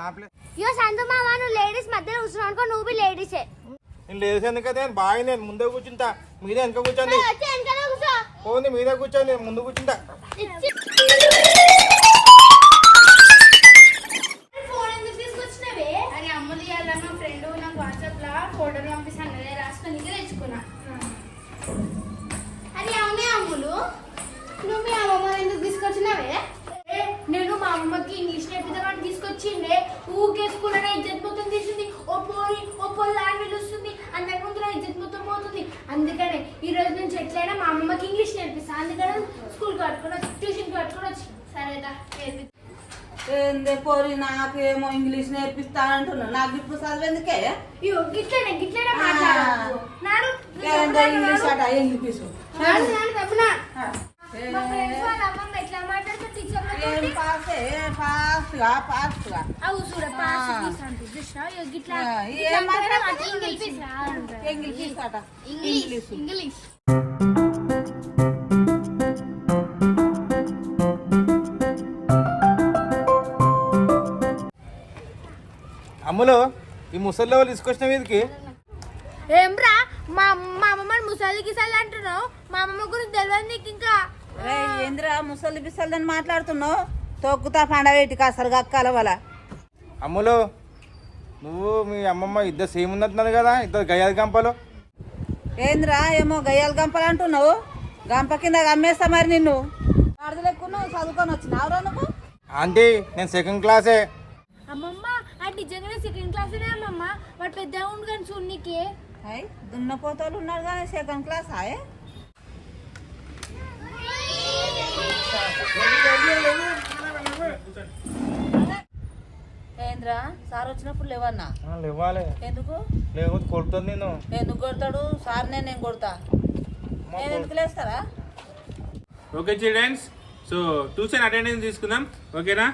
నా ప్లేస్. యో సందు మామ నువ్వు లేడీస్ మధ్యలో కూర్చున్నావు అనుకో, నువ్వు బి లేడీసే. నేను లేడీస్ ఎందుకైతే బాగా నేను ముందే కూర్చుంటా, మీదే వెనక కూర్చోండి. పోండి మీదే కూర్చోండి, నేను ముందు కూర్చుంటా. ఫోన్ ఎందుకు తీసుకొచ్చినవే? అరే అమ్ములు ఇవ్వాల మా ఫ్రెండ్ నాకు వాట్సాప్ లో ఫోటోలు పంపిస్తాను అదే రాసుకొని తెచ్చుకున్నా. అది అవునే అమ్ములు, నువ్వు మీ అమ్మమ్మ ఎందుకు తీసుకొచ్చినవే? నేను మా అమ్మకి ఇంగ్లీష్ నేర్పిద్దామని తీసుకొచ్చిండే. ఊకే స్కూల్ అనే ఇజ్జత్ మొత్తం తీసింది. ఓ పోరి ఓ పొల్లా అని పిలుస్తుంది. అందరి ముందు నా ఇజ్జత్ మొత్తం పోతుంది. అందుకనే ఈ రోజు నుంచి ఎట్లయినా మా అమ్మకి ఇంగ్లీష్ నేర్పిస్తా. అందుకనే స్కూల్ కట్టుకుని వచ్చి ట్యూషన్ కట్టుకుని వచ్చి సరేదా నేర్పి. ఏందే పోరి నాకేమో ఇంగ్లీష్ నేర్పిస్తా అంటున్నా, నాకు ఇప్పుడు చదివేందుకే గిట్లనే గిట్లనే మాట్లాడు. నాడు ఇంగ్లీష్ అట ఇంగ్లీష్ మా ఫ్రెండ్స్ వాళ్ళ అమ్మమ్మ ఎట్లా మాట్లాడుతూ టీచర్ ఏం పాసే ఫాస్ట్గా ఫాస్ట్గా అవు చూడ పాస్ తీసంటు దిశా గిట్లా ఏం మాట్లాడుతూ ఇంగ్లీష్ అట ఇంగ్లీష్. అమ్ములు ఈ ముసలి వాళ్ళు తీసుకొచ్చిన వీధికి ఏమ్రా మా అమ్మమ్మని ముసలి గిసలి అంటున్నావు? మా అమ్మమ్మ గురించి తెలియదు నీకు ఇంకా? ఏంద్రా ముసలి బిసలిదని మాట్లాడుతున్నావు? తొక్కుతా పండవేటికి అసలు గక్కాల వల. అమ్ములు నువ్వు మీ అమ్మమ్మ ఇద్దరు సేమ్ ఉన్నట్టున్నది కదా, ఇద్దరు గయ్యాలి గంపలు. ఏంద్రా ఏమో గయ్యాల గంపలు అంటున్నావు? గంప కింద గమ్మేస్తా మరి నిన్ను. ఆడదలెక్కున్నావు చదువుకొని వచ్చినావురా నువ్వు? ఆంటీ నేను సెకండ్ క్లాసే. అమ్మమ్మ అది నిజంగానే సెకండ్ క్లాస్ అమ్మమ్మ. వాడు పెద్ద ఉండు కానీ చూడనీకే. అయ్యి దున్నపోతలు ఉన్నారు కానీ సెకండ్ క్లాస్ ఆయే. ఏంద్రా సార్ వచ్చినప్పుడు లేవన్నా? లేవాలి. ఎందుకు లేకపోతే కొడుతుంది నేను. ఎందుకు కొడతాడు సార్? నేను కొడతా. నేను ఎందుకు లేస్తారా? Okay childrens, so tuition attendance తీసుకుందాం, ఓకేనా?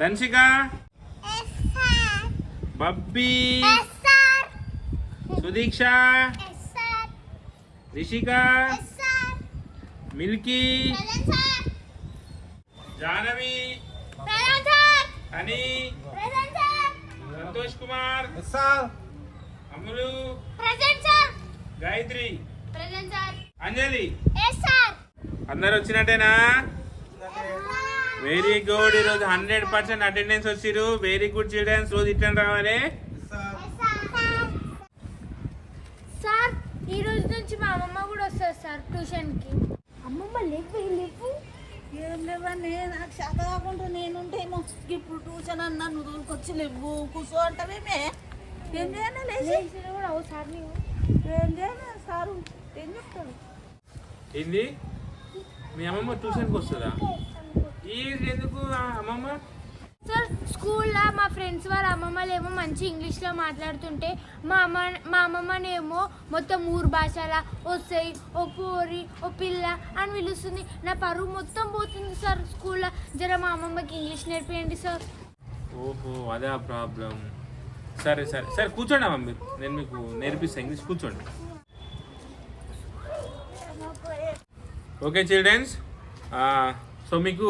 ధన్షిక, బబ్బీ, సుదీక్ష, రిషిక, మిల్కీ, జానవి, హనీ, సంతోష్ కుమార్, అమ్ములు, గాయత్రి, అంజలి, అందరు వచ్చినట్టేనా? Very good. ఈరోజు 100% అటెండెన్స్ వచ్చిరు. వెరీ గుడ్ చిల్డ్రన్స్, రోజు ఇట్లా రావాలి. సార్ ఈ రోజు నుంచి మా అమ్మమ్మ కూడా వస్తుంది సార్ ట్యూషన్కి. అమ్మమ్మ లేవు లేవు ఏం లేవని నాకు శాత కాకుండా నేనుంటేమో ఇప్పుడు ట్యూషన్ అన్నా నువ్వు దూరుకొచ్చి లేవు కూర్చో అంటావేమే. ఏం చేయను లేచి కూడా అవు సార్ నీవు ఏం చేయను సారు ఏం చెప్తాడు? ఏంది మీ అమ్మమ్మ ట్యూషన్కి వస్తుందా? ఈ ఎందుకు అమ్మమ్మ? సార్ స్కూల్లో మా ఫ్రెండ్స్ వాళ్ళ అమ్మమ్మలు ఏమో మంచి ఇంగ్లీష్లో మాట్లాడుతుంటే మా అమ్మమ్మనేమో మొత్తం ఊరు భాషలా వస్తాయి, ఓ పోరి ఓ పిల్ల అని పిలుస్తుంది. నా పరువు మొత్తం పోతుంది సార్ స్కూల్లో. జర మా అమ్మమ్మకి ఇంగ్లీష్ నేర్పియండి సార్. ఓహో అదే ఆ ప్రాబ్లం. సరే సరే సరే కూర్చోండి అమ్మ, మీరు నేను మీకు నేర్పిస్తాను ఇంగ్లీష్, కూర్చోండి. ఓకే చిల్డ్రన్స్, సో మీకు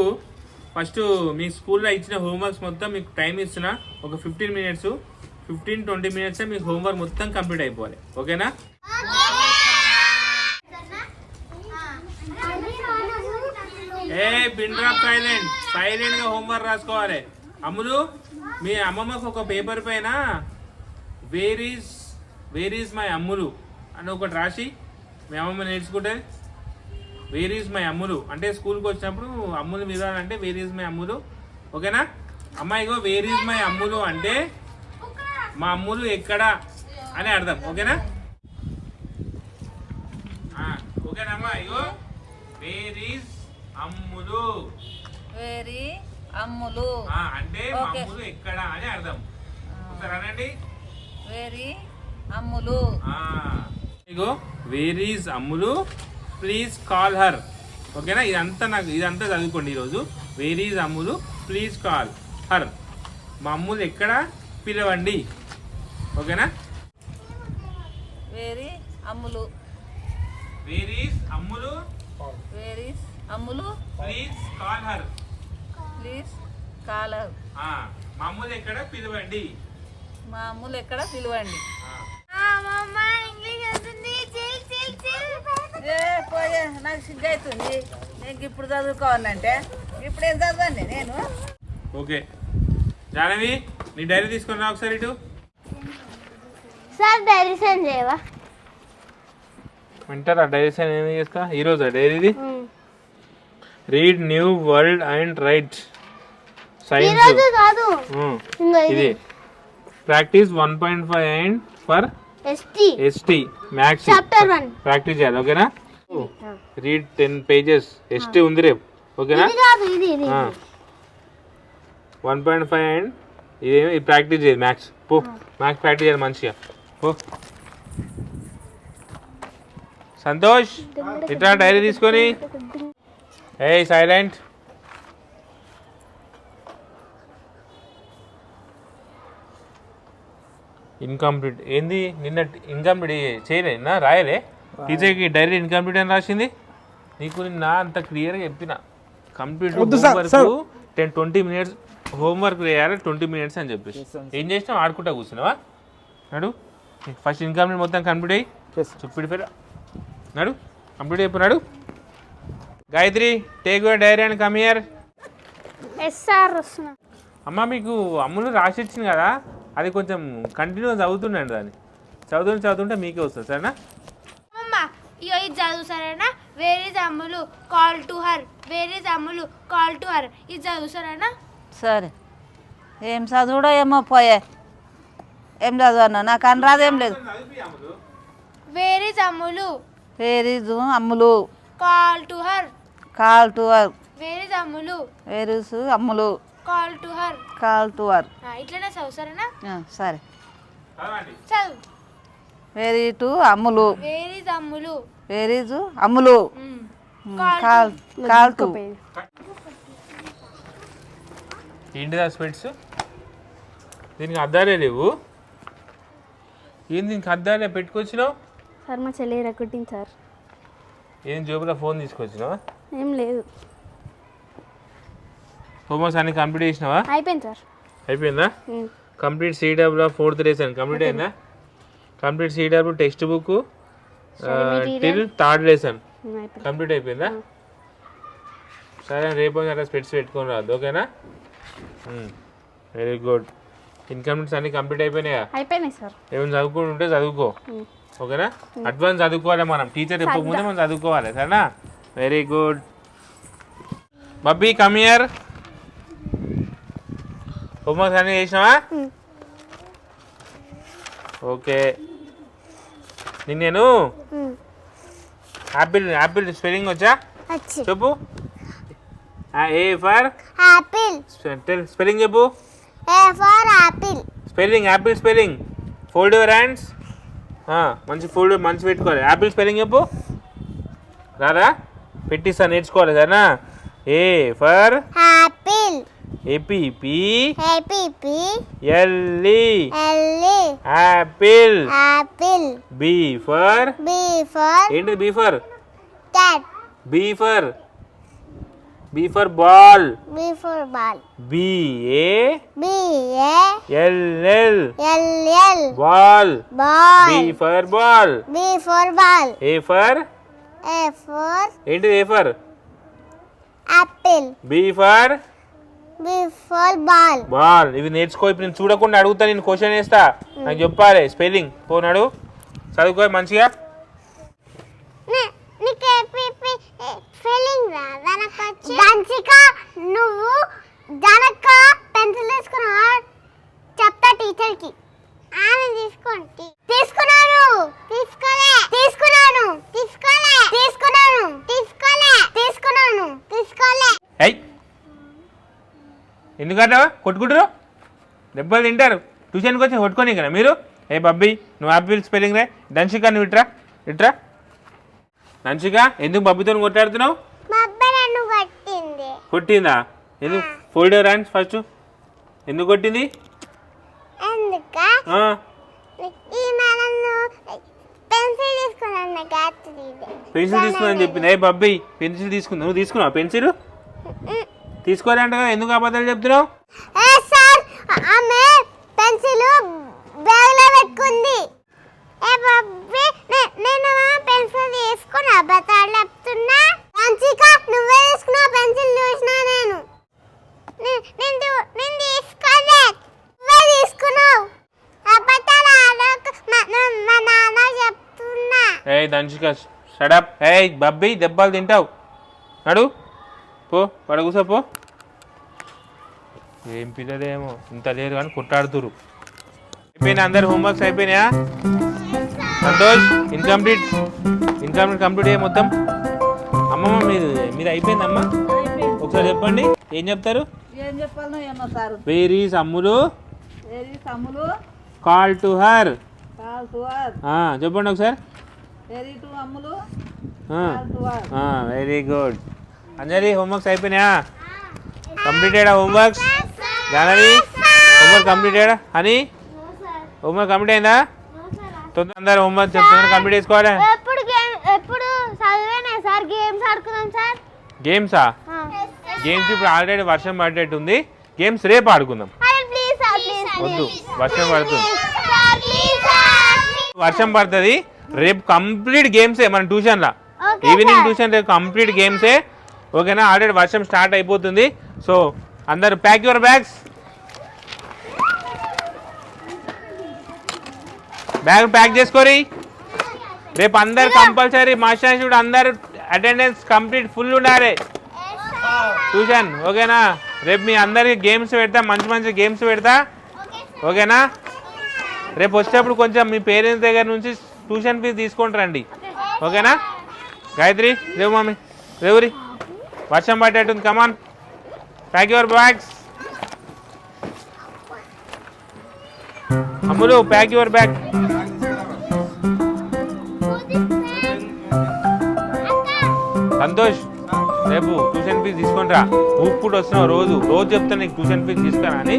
ఫస్ట్ మీ స్కూల్లో ఇచ్చిన హోంవర్క్స్ మొత్తం మీకు టైం ఇస్తున్నా. ఒక 15-20 మినిట్స్ మీకు హోంవర్క్ మొత్తం కంప్లీట్ అయిపోవాలి, ఓకేనా? ఏ పిన్ డ్రాప్ సైలెంట్గా హోంవర్క్ రాసుకోవాలి. అమ్ములు మీ అమ్మమ్మకు ఒక పేపర్ పైన వేర్ ఈజ్ మై అమ్ములు అని ఒకటి రాసి మీ అమ్మమ్మ నేర్చుకుంటే. వేర్ ఈజ్ మై అమ్ములు అంటే స్కూల్కి వచ్చినప్పుడు అమ్ములు విధాలంటే వేర్ ఈజ్ మై అమ్ములు, ఓకేనా? అమ్మాయిగో వేర్ ఈజ్ మై అమ్ములు అంటే మా అమ్ములు ఎక్కడా అని అర్థం, ఓకేనా? ఓకేనమ్మా, ఇగో వేర్ ఈజ్ అమ్ములు, వేరి అమ్ములు అంటే మా అమ్ములు ఎక్కడా అని అర్థం. ఒకసారి అనండి, వేరి అమ్ములు. ఇగో where is Ammulu, please call her, ఓకేనా? ఇదంతా చదువుకోండి ఈరోజు. Where is Ammulu, please call her. మా అమ్ములు ఎక్కడ పిలవండి, ఓకేనా? Where's Ammulu, where is Ammulu, where's Ammulu, please call her, please call her. మా అమ్ములు ఎక్కడ పిలవండి. మా అమ్ములు ఎక్కడ పిలవండి. ఏ పోయే నాకు సిగ్గు అవుతుంది. నేను ఇప్పుడు చదువుకోవాలంటే ఇప్పుడు ఏం చదవండి నేను. ఓకే జానవి, నీ డైరీ తీసుకొని రా ఒకసారి ఇటు. సార్ డైరీ సైన్ చేయవా? వింటారా డైరీ సైన్ ఏమి చేస్తా ఈరోజు డైరీది? Read new world and write science. ఈరోజు కాదు, ఇది practice 1.5 and for ST maths chapter 1 practice చేయాలి. ఓకేనా? Read 10 pages. ఎస్టీ ఉంది రేపు. ఓకేనా? ఇది కాదు, ఇది 1.5 అండ్ ఇది ప్రాక్టీస్ చేయాలి. మ్యాథ్స్ పో, మ్యాథ్స్ ప్రాక్టీస్ చేయాలి మంచిగా పో. సంతోష్ ఇట్లా డైరీ తీసుకొని. ఏ సైలెంట్. ఇన్కంప్లీట్ ఏంది? నిన్న ఇన్కంప్లీట్ చేయలేనా? రాయలే టీచర్కి డైరీ ఇన్కంప్లీట్ అని రాసింది. నీకు నిన్న అంత క్లియర్గా చెప్పిన కంప్లీట్ వరకు 20 minutes హోంవర్క్ చేయాలి 20 minutes అని చెప్పేసి ఏం చేసినావు? ఆడుకుంటా కూర్చున్నావా? నడు ఫస్ట్ ఇన్కంప్లీట్ మొత్తం కంప్లీట్ అయ్యి చెప్పి పేరు నడు కంప్లీట్ అయిపోయినాడు. Gayatri take your diary and come here. Sir వస్తున్నా. అమ్మ మీకు అమ్ములు రాసి ఇచ్చింది కదా, అది కొంచెం కంటిన్యూ చదువుతుండండి. దాన్ని చదువుతుంటే మీకే వస్తుంది సరేనా? అమ్మ ఇగో ఇది చదువు సరేనా? Wear is Ammulu call to her. Wear is Ammulu call to her. ఇది చదువు సరేనా? సరే. ఏం చదువుడో ఏమో పోయే. ఏం చదువు నాకు అని రాదేం లేదు. Where is Ammulu where is Ammulu call to her. Call to her. Where is Ammulu where is Ammulu call to her. Call to her. ఇట్లనే చదువు సరేనా? సరే. చదువు. Where's to Ammulu. Where is Ammulu where is Ammulu call call to. ఏంటిదా స్వెట్స్? దీనికి అద్దాలే లేవు. ఏంది దీనికి అద్దాలే పెట్టుకొచ్చినావు? సార్ మా చెల్లి రెక్కొట్టింది సార్. ఏం జోబులో ఫోన్ తీసుకొచ్చినావా? ఏం లేదు. హోంవర్క్స్ అన్ని కంప్లీట్ చేసినావా? అయిపోయింది సార్. అయిపోయిందా? Complete CW 4th lesson complete అయిందా? Complete CW textbook till 3rd lesson complete అయిపోయిందా? సరే రేపు అట్లా స్పెట్స్ పెట్టుకొని రాదు. ఓకేనా? Very good. ఇన్కమ్స్ అన్ని కంప్లీట్ అయిపోయినాయా? అయిపోయినాయి సార్. ఏమైనా చదువుకుంటుంటే చదువుకో. ఓకేనా? అడ్వాన్స్ చదువుకోవాలి మనం. టీచర్ ఎప్పుడు ముందే మనం చదువుకోవాలి సరేనా? Very good. Babbi come here. Homeworks అన్నీ చేసినావా? ఓకే. నేను యాపిల్ స్పెల్లింగ్ వచ్చా చెప్పు. A for Apple. స్పెల్లింగ్ చెప్పు. A for Apple. Spelling Apple spelling. Fold your hands. మంచి ఫోల్డ్ మంచి పెట్టుకోవాలి. యాపిల్ స్పెల్లింగ్ చెప్పు. రాదా? పెట్టిస్తా నేర్చుకోవాలి సరేనా? A for Apple. APP LE Apple. Apple. B for ఏంటిది? B for cat. B for ball. BALL ball. B for ball. A for ఏంటిది? A for Apple. B for ball. ఇవి నేర్చుకో. ఇప్పుడు నేను చూడకుండా అడుగుతా, నేను క్వశ్చన్ వేస్తా, నాకు చెప్పాలి స్పెల్లింగ్. పోనాడు చదువుకో మంచిగా. నువ్వు జనక పెన్సిల్ తీసుకున్నా చెప్తా టీచర్కి. ఆమె తీసుకోండి. తీసుకున్నాను. ఎందుకంటే కొట్టుకుంటారు, దెబ్బలు తింటారు. ట్యూషన్కి వచ్చి కొట్టుకొని కదా మీరు. ఏ బబ్బీ నువ్వు యాపిల్ స్పెల్లింగ్ రే. దంశిక నువ్వు ఇట్రా. దంశిక ఎందుకు బబ్బీతో కొట్టాడుతున్నావు? కొట్టిందా? ఎందుకు? Fold your hands first. ఎందుకు కొట్టింది? పెన్సిల్ తీసుకున్నా అని చెప్పింది. ఏ బబ్బీ పెన్సిల్ తీసుకుందా? నువ్వు తీసుకున్నావా పెన్సిల్? తీసుకోరంట కదా, ఎందుకు అబద్ధాలు చెప్తున్నావు? సార్ ఆమె పెన్సిల్ బ్యాగ్లో పెట్టుకుంది. నేను పెన్సిల్ తీసుకుని అబద్ధాలు చెప్తున్నా. మంచిగా నువ్వే తీసుకున్నావు పెన్సిల్, చూసినా నేను తీసుకోలేదు, నువ్వే తీసుకున్నావు. అబద్ధాలు మా నాన్న చెప్తున్నా. ఏయ్ దంచిక షడప్. ఏయ్ బబ్బీ దెబ్బలు తింటావు. నడు పో, పడ కూసో పో. ఏం పిల్లలేమో ఇంత లేరు కానీ కొట్టాడుతురు. అయిపోయినా అందరు హోంవర్క్స్ అయిపోయినాయా? సంతోష్ ఇన్కంప్లీట్ కంప్లీట్ అయ్యే మొత్తం. అమ్మమ్మ మీరు అయిపోయిందమ్మా? ఒకసారి చెప్పండి, ఏం చెప్తారు? ఏం చెప్పాలనో ఏమో sir. Where is Ammulu Ammulu call to her. Call to her. చెప్పండి ఒకసారి. Very to Ammulu. Very good. Anjali homeworks అయిపోయినాయా? Completed homeworks? Janavi homework completed? అని హోంవర్క్ కంప్లీట్ అయిందా? తొందర అందరు హోంవర్క్ చెప్తున్నారు, కంప్లీట్ చేసుకోవాలి. ఎప్పుడు చదివేనే సార్, గేమ్స్ ఆడుకుందాం సార్. గేమ్సా? గేమ్స్ ఇప్పుడు ఆల్రెడీ వర్షం పడేట్టు ఉంది, గేమ్స్ రేపు ఆడుకుందాం. వద్దు, వర్షం పడుతుంది. వర్షం పడుతుంది రేపు, కంప్లీట్ గేమ్సే మన ట్యూషన్లో. ఈవినింగ్ ట్యూషన్ రేపు కంప్లీట్ గేమ్సే, ఓకేనా? ఆల్రెడీ వర్షం స్టార్ట్ అయిపోతుంది. సో అందరు pack your bags. Bag pack చేసుకోరి. రేపు అందరు కంపల్సరీ మాస్టర్ చూడు, అందరు అటెండెన్స్ కంప్లీట్ ఫుల్ ఉండాలి ట్యూషన్, ఓకేనా? రేపు మీ అందరికి గేమ్స్ పెడతా, మంచి మంచి గేమ్స్ పెడతా, ఓకేనా? రేపు వచ్చేటప్పుడు కొంచెం మీ పేరెంట్స్ దగ్గర నుంచి ట్యూషన్ ఫీజు తీసుకొని రండి, ఓకేనా? గాయత్రి రేవు మమ్మీ, రేవురి వర్షం పట్టేట్టుంది. Come on pack your bags. Ammulu pack your bag. Santosh రేపు ట్యూషన్ ఫీజు తీసుకొని రా. ఊపుకుంటూ వస్తున్నావు, రోజు చెప్తాను నీకు ట్యూషన్ ఫీజు తీసుకురా అని.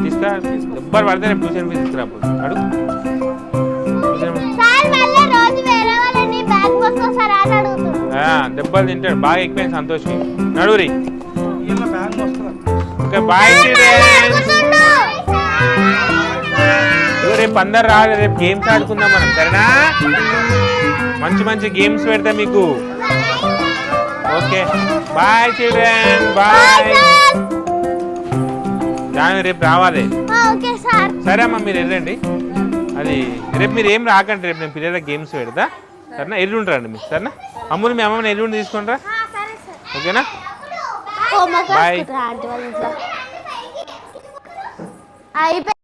తీసుకురా, ఎవ్వరు పడితే రేపు ట్యూషన్ ఫీజు తీసుకురా. అడుగు దెబ్బలు తింటాడు, బాగా ఎక్కువైంది సంతోష్కి. నడువురి. Okay bye. రేపు అందరు రావాలి, రేపు గేమ్స్ ఆడుకుందాం మనం, సరేనా? మంచి మంచి గేమ్స్ పెడతా మీకు. Okay bye children, bye. Janu రేపు రావాలి, సరే అమ్మా? మీరు వెళ్ళండి. అది రేపు మీరు ఏం రాకండి, రేపు నేను పిల్లల గేమ్స్ పెడతా, సరేనా? ఎల్లుండి రండి మీరు, సరేనా? అమ్ములు మీ అమ్మని ఎల్లుండి తీసుకుంటారా, ఓకేనా? బాయ్.